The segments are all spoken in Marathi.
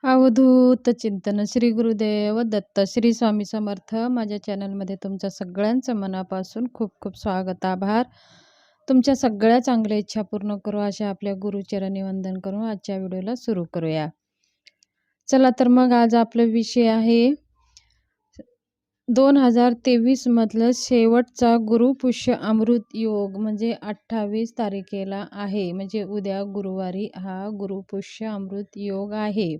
अवधूत चिंतन श्री गुरुदेव दत्त श्री स्वामी समर्थ. माझ्या चॅनलमध्ये तुमच्या सगळ्यांचं मनापासून खूप खूप स्वागत, आभार. तुमच्या सगळ्या चांगल्या इच्छा पूर्ण करू अशा आपल्या गुरुचरणी वंदन करून आजच्या व्हिडिओला सुरू करूया. चला तर मग आज आपला विषय आहे 2023 मधलं शेवटचा गुरुपुष्य अमृत योग, म्हणजे 28 तारखेला आहे, म्हणजे उद्या गुरुवारी हा गुरुपुष्य अमृत योग आहे.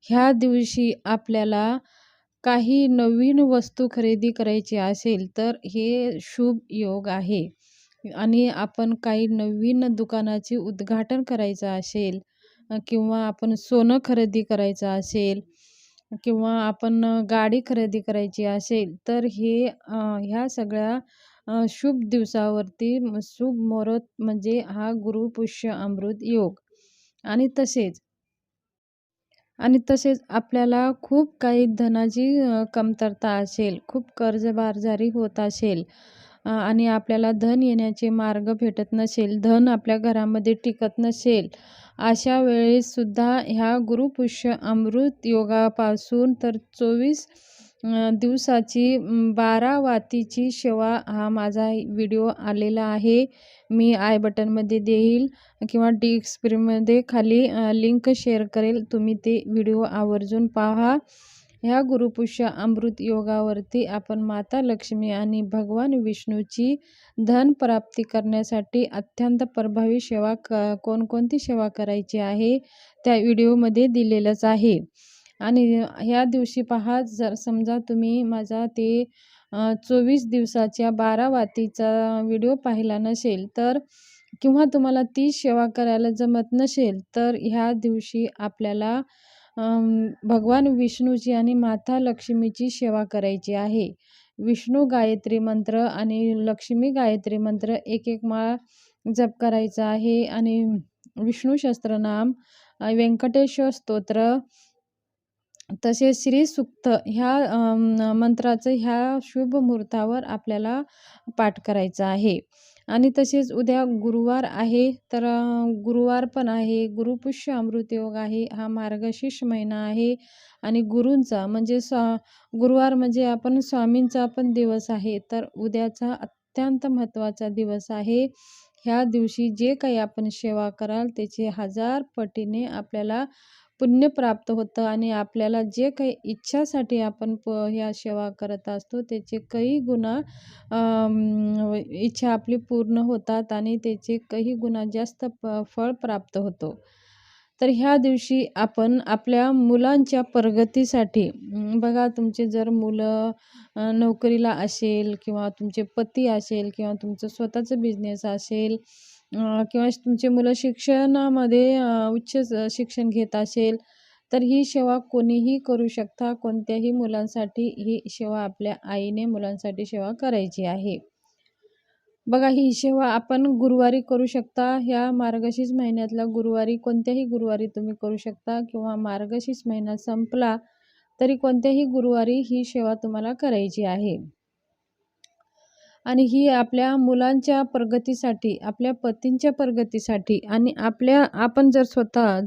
ह्या दिवशी आपल्याला काही नवीन वस्तू खरेदी करायची असेल तर हे शुभ योग आहे. आणि आपण काही नवीन दुकानाचे उद्घाटन करायचं असेल किंवा आपण सोनं खरेदी करायचं असेल किंवा आपण गाडी खरेदी करायची असेल तर ह्या सगळ्या शुभ दिवसावरती शुभ मुहूर्त म्हणजे हा गुरुपुष्य अमृत योग. आणि तसेच आपल्याला खूप काही धनाची कमतरता असेल, खूप कर्जबाजारी होत असेल आणि आपल्याला धन येण्याचे मार्ग भेटत नसेल, धन आपल्या घरामध्ये टिकत नसेल, अशा वेळेससुद्धा ह्या गुरुपुष्य अमृत योगापासून तर 24 दिवसाची 12 वातीची सेवा हा माझा व्हिडिओ आलेला आहे. मी आय बटनमध्ये देईल किंवा डिस्क्रिप्शनमध्ये खाली लिंक शेअर करेल, तुम्ही ते व्हिडिओ आवर्जून पहा. ह्या गुरुपुष्य अमृत योगावरती आपण माता लक्ष्मी आणि भगवान विष्णूची धन प्राप्ती करण्यासाठी अत्यंत प्रभावी सेवा कोणकोणती सेवा करायची आहे त्या व्हिडिओमध्ये दिलेलंच आहे. आणि ह्या दिवशी पहा, जर समजा तुम्ही माझा ते 24 दिवसाच्या 12 वातीचा व्हिडिओ पाहिला नसेल तर किंवा तुम्हाला ती सेवा करायला जमत नसेल तर ह्या दिवशी आपल्याला भगवान विष्णूची आणि माता लक्ष्मीची सेवा करायची आहे. विष्णू गायत्री मंत्र आणि लक्ष्मी गायत्री मंत्र एक माळ जप करायचा आहे. आणि विष्णू सहस्त्रनाम, व्यंकटेश्वर स्तोत्र, तसेच श्री सूक्त ह्या मंत्राचं ह्या शुभ मुहूर्तावर आपल्याला पाठ करायचा आहे. आणि तसेच उद्या गुरुवार आहे, तर गुरुवार पण आहे, गुरुपुष्य अमृत योग आहे. हा मार्गशीर्ष महिना आहे आणि गुरूंचा म्हणजे गुरुवार म्हणजे आपण स्वामींचा पण दिवस आहे, तर उद्याचा अत्यंत महत्त्वाचा दिवस आहे. ह्या दिवशी जे काही आपण सेवा कराल त्याचे 1000 पटीने आपल्याला पुण्य प्राप्त होतं आणि आपल्याला जे काही इच्छासाठी आपण ह्या सेवा करत असतो त्याचे काही गुणा इच्छा आपली पूर्ण होतात आणि त्याचे काही गुणा जास्त फळ प्राप्त होतो. तर ह्या दिवशी आपण आपल्या मुलांच्या प्रगतीसाठी बघा, तुमचे जर मुलं नोकरीला असेल किंवा तुमचे पती असेल किंवा तुमचं स्वतःचं बिझनेस असेल किंवा तुमचे मुलं शिक्षणामध्ये उच्च शिक्षण घेत असेल तर ही सेवा कोणीही करू शकता. कोणत्याही मुलांसाठी ही सेवा आपल्या आईने मुलांसाठी सेवा करायची आहे. बघा, ही सेवा आपण गुरुवारी करू शकता. ह्या मार्गशीर्ष महिन्यातला गुरुवारी, कोणत्याही गुरुवारी तुम्ही करू शकता किंवा मार्गशीर्ष महिना संपला तरी कोणत्याही गुरुवारी ही सेवा तुम्हाला करायची आहे. आणि ही आपल्या मुलांच्या प्रगतीसाठी, आपल्या पतींच्या प्रगतीसाठी आणि आपण जर स्वतः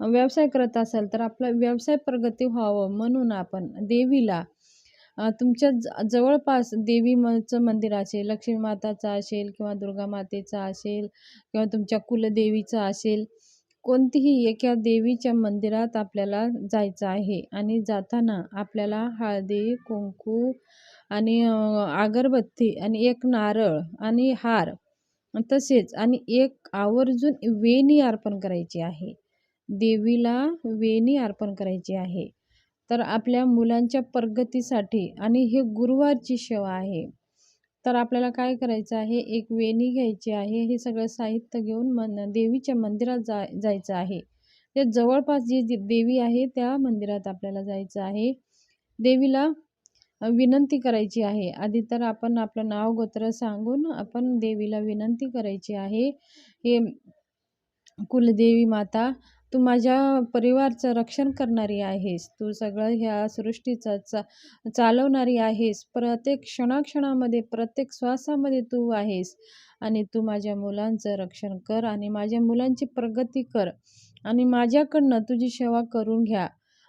व्यवसाय करत असाल तर आपला व्यवसाय प्रगती व्हावं म्हणून आपण देवीला तुमच्या जवळपास देवीचं मंदिर असेल, लक्ष्मी माताचं असेल किंवा दुर्गा मातेचं असेल किंवा तुमच्या कुलदेवीचं असेल, कोणतीही एका देवीच्या मंदिरात आपल्याला जायचं आहे. आणि जाताना आपल्याला हळदी, कुंकू आणि अगरबत्ती आणि एक नारळ आणि हार, तसेच आणि एक आवर्जून वेणी अर्पण करायची आहे. देवीला वेणी अर्पण करायची आहे. तर आपल्या मुलांच्या प्रगतीसाठी, आणि हे गुरुवारची सेवा आहे, तर आपल्याला काय करायचं आहे, एक वेणी घ्यायची आहे. हे सगळं साहित्य घेऊन देवीच्या मंदिरात जायचं आहे. त्या जवळपास जी देवी आहे त्या मंदिरात आपल्याला जायचं आहे. देवीला विनंती करायची आहे. आधी तर आपण आपलं नाव गोत्र सांगून आपण देवीला विनंती करायची आहे. हे कुलदेवी माता, तू माझ्या परिवारचं रक्षण करणारी आहेस, तू सगळं ह्या सृष्टीचं चालवणारी आहेस, प्रत्येक क्षणाक्षणामध्ये प्रत्येक श्वासामध्ये तू आहेस आणि तू माझ्या मुलांचं रक्षण कर आणि माझ्या मुलांची प्रगती कर. आणि माझ्याकडनं तुझी सेवा करून घ्या,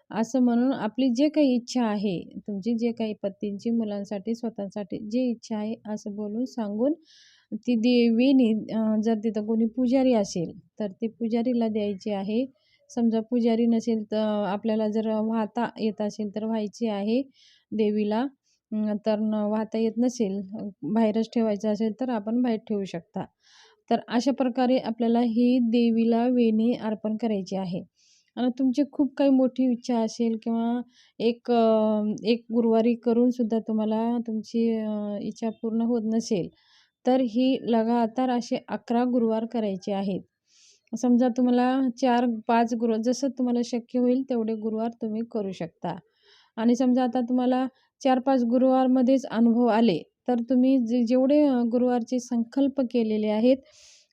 असं म्हणून आपली जे काही इच्छा आहे, तुमची जे काही पत्नीची, मुलांसाठी, स्वतःसाठी जे इच्छा आहे असं बोलून सांगून ती देवीने जर तिथं कोणी पुजारी असेल तर ते पुजारीला द्यायची आहे. समजा पुजारी नसेल तर आपल्याला जर वाहता येत असेल तर व्हायची आहे देवीला. तर वाहता येत नसेल, बाहेरच ठेवायचं असेल तर आपण बाहेर ठेवू शकता. तर अशा प्रकारे आपल्याला ही देवीला वेणी अर्पण करायची आहे. आणि तुमची खूप काही मोठी इच्छा असेल किंवा एक गुरुवारी करून सुद्धा तुम्हाला तुमची इच्छा पूर्ण होत नसेल, तर ही लगातार असे 11 गुरुवार करायचे आहेत. समजा तुम्हाला 4-5 गुरुवार जसं तुम्हाला शक्य होईल तेवढे गुरुवार तुम्ही करू शकता. आणि समजा आता तुम्हाला 4-5 गुरुवारमध्येच अनुभव आले, तर तुम्ही जेवढे गुरुवारचे संकल्प केलेले आहेत,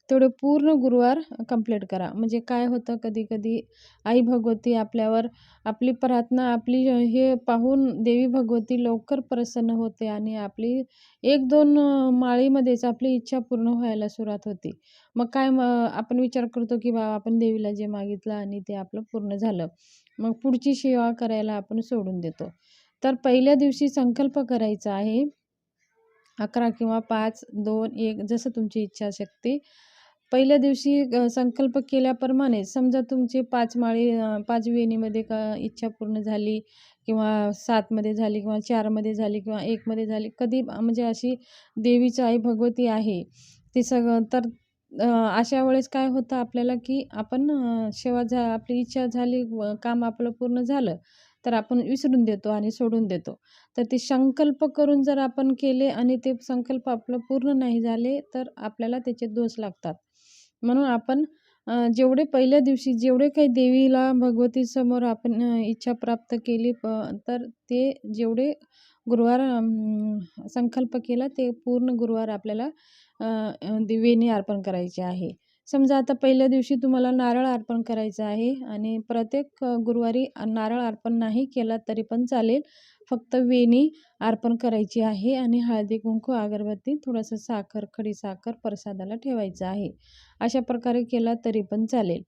तेवढे पूर्ण गुरुवार कंप्लीट करा. म्हणजे काय होतं कधी-कधी आई भगवती आपल्यावर आपली प्रार्थना आपली हे पाहून देवी भगवती लवकर प्रसन्न होते आणि आपली 1-2 माळेमध्येच आपली इच्छा पूर्ण व्हायला सुरुवात होते. मग आपण विचार करतो, की बा आपण देवीला जे मागितलं आणि ते आपलं पूर्ण झालं. मग पुढची सेवा करायला आपण सोडून देतो. तर पहिल्या दिवशी संकल्प करायचा आहे 11 किंवा 5, 2, 1 जसं तुमची इच्छाशक्ती. पहिल्या दिवशी संकल्प केल्याप्रमाणे समजा तुमचे 5 माळी 5 वेणीमध्ये इच्छा पूर्ण झाली किंवा 7 मध्ये झाली किंवा 4 मध्ये झाली किंवा 1 मध्ये झाली. कधी म्हणजे अशी देवीची आई भगवती आहे, ते सगळं तर अशा वेळेस काय होतं आपल्याला, की आपण आपली इच्छा झाली, काम आपलं पूर्ण झालं, तर आपण विसरून देतो आणि सोडून देतो. तर ते संकल्प करून जर आपण केले आणि ते संकल्प आपलं पूर्ण नाही झाले, तर आपल्याला त्याचे दोष लागतात. म्हणून आपण जेवढे पहिल्या दिवशी जेवढे काही देवीला भगवतीसमोर आपण इच्छा प्राप्त केली तर ते जेवढे गुरुवार संकल्प केला ते पूर्ण गुरुवार आपल्याला वेणी अर्पण करायची आहे. समजा आता पहिल्या दिवशी तुम्हाला नारळ अर्पण करायचं आहे आणि प्रत्येक गुरुवारी नारळ अर्पण नाही केला तरी पण चालेल. फक्त वेणी अर्पण करायची आहे आणि हळदी, कुंकू, अगरबत्ती, थोडंसं साखर, खडीसाखर प्रसादाला ठेवायचं आहे. अशा प्रकारे केला तरी पण चालेल.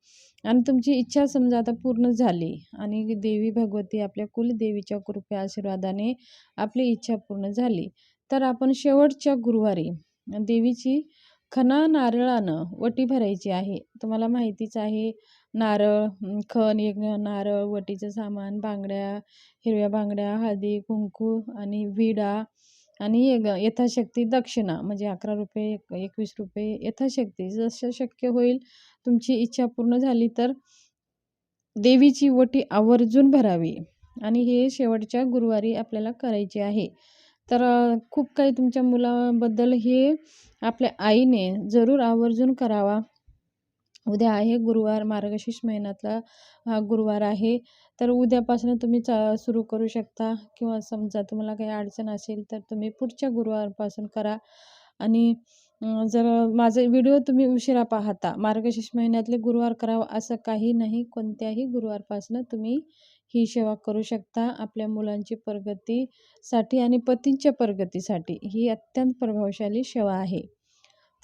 आणि तुमची इच्छा समजा आता पूर्ण झाली आणि देवी भगवती आपल्या कुलदेवीच्या कृपा आशीर्वादाने आपली इच्छा पूर्ण झाली, तर आपण शेवटच्या गुरुवारी देवीची खणा नारळानं वटी भरायची आहे. तुम्हाला माहितीच आहे नारळ, खण, एक नारळ, वटीचं सामान, बांगड्या, हिरव्या बांगड्या, हळदी, कुंकू आणि विडा आणि यथाशक्ती दक्षिणा म्हणजे ₹11, ₹21 यथाशक्ती जसं शक्य होईल. तुमची इच्छा पूर्ण झाली तर देवीची ओटी आवर्जून भरावी आणि हे शेवटच्या गुरुवारी आपल्याला करायचे आहे. तर खूप काही तुमच्या मुलाबद्दल हे आपल्या आईने जरूर आवर्जून करावा. उद्या आहे गुरुवार, मार्गशीर्ष महिन्यातला हा गुरुवार आहे. तर उद्यापासून तुम्ही सुरू करू शकता किंवा समजा तुम्हाला काही अडचण असेल तर तुम्ही पुढच्या गुरुवारपासून करा. आणि जर माझा व्हिडिओ तुम्ही उशिरा पाहता, मार्गशीर्ष महिन्यातले गुरुवार करावं असं काही नाही. कोणत्याही गुरुवारपासून तुम्ही ही सेवा करू शकता. आपल्या मुलांची प्रगतीसाठी आणि पतींच्या प्रगतीसाठी ही अत्यंत प्रभावशाली सेवा आहे.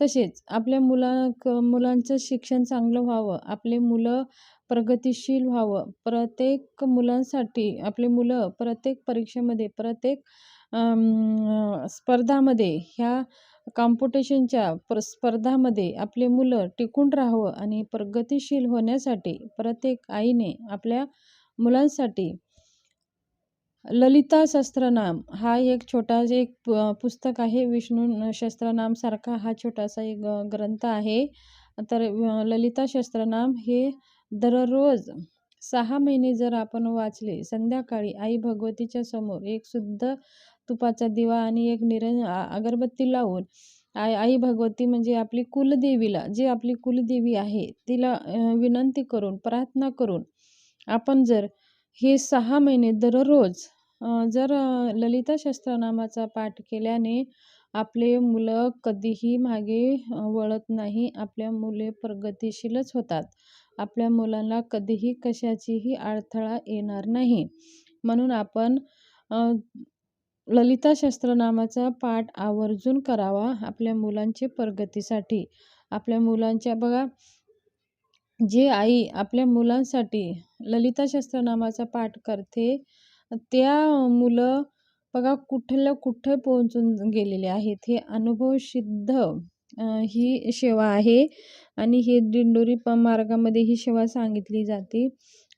तसेच आपल्या मुलांचं शिक्षण चांगलं व्हावं, आपले मुलं प्रगतिशील व्हावं, प्रत्येक मुलांसाठी आपले मुलं प्रत्येक परीक्षेमध्ये, प्रत्येक स्पर्धामध्ये, ह्या कॉम्पिटिशनच्या स्पर्धामध्ये आपले मुलं टिकून राहावं आणि प्रगतिशील होण्यासाठी प्रत्येक आईने आपल्या मुलांसाठी ललिता सहस्त्रनाम हा एक पुस्तक आहे. विष्णू सहस्त्रनामसारखा हा छोटासा एक ग्रंथ आहे. तर ललिता सहस्त्रनाम हे दररोज 6 महिने जर आपण वाचले, संध्याकाळी आई भगवतीच्या समोर एक शुद्ध तुपाचा दिवा आणि एक अगरबत्ती लावून आई भगवती म्हणजे आपली कुलदेवीला, जी आपली कुलदेवी आहे तिला विनंती करून, प्रार्थना करून आपण जर हे 6 महिने दररोज जर ललिता सहस्त्रनामाचा पाठ केल्याने आपले मुलं कधीही मागे वळत नाही. आपल्या मुले प्रगतिशीलच होतात. आपल्या मुलांना कधीही कशाचीही अडथळा येणार नाही. म्हणून आपण ललिता सहस्त्रनामाचा पाठ आवर्जून करावा आपल्या मुलांच्या प्रगतीसाठी. आपल्या मुलांच्या बघा जे आई आपल्या मुलांसाठी ललिता सहस्त्रनामाचा पाठ करते, त्या मुलं बघा कुठल्या कुठे पोहोचून गेलेले आहेत. हे अनुभवसिद्ध ही सेवा आहे आणि हे दिंडोरी मार्गामध्ये ही सेवा सांगितली जाते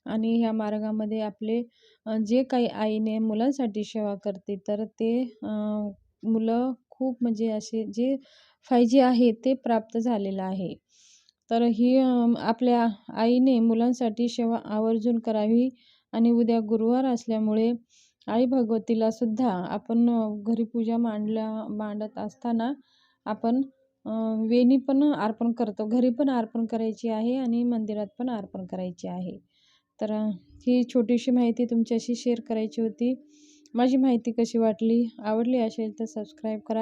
आणि ह्या मार्गामध्ये आपले जे काही आईने मुलांसाठी सेवा करते, तर ते मुलं खूप म्हणजे असे जे पाहिजे आहे ते प्राप्त झालेलं आहे. तर ही आपल्या आईने मुलांसाठी सेवा आवर्जून करावी आणि उद्या गुरुवार असल्यामुळे आई भगवतीला सुद्धा आपण घरी पूजा मांडत असताना आपण वेणी पण अर्पण करतो. घरी पण अर्पण करायची आहे आणि मंदिरात पण अर्पण करायची आहे. तर ही छोटीशी माहिती तुमच्याशी शेअर करायची होती. माझी माहिती कशी वाटली? आवडली असेल तर सबस्क्राईब करा.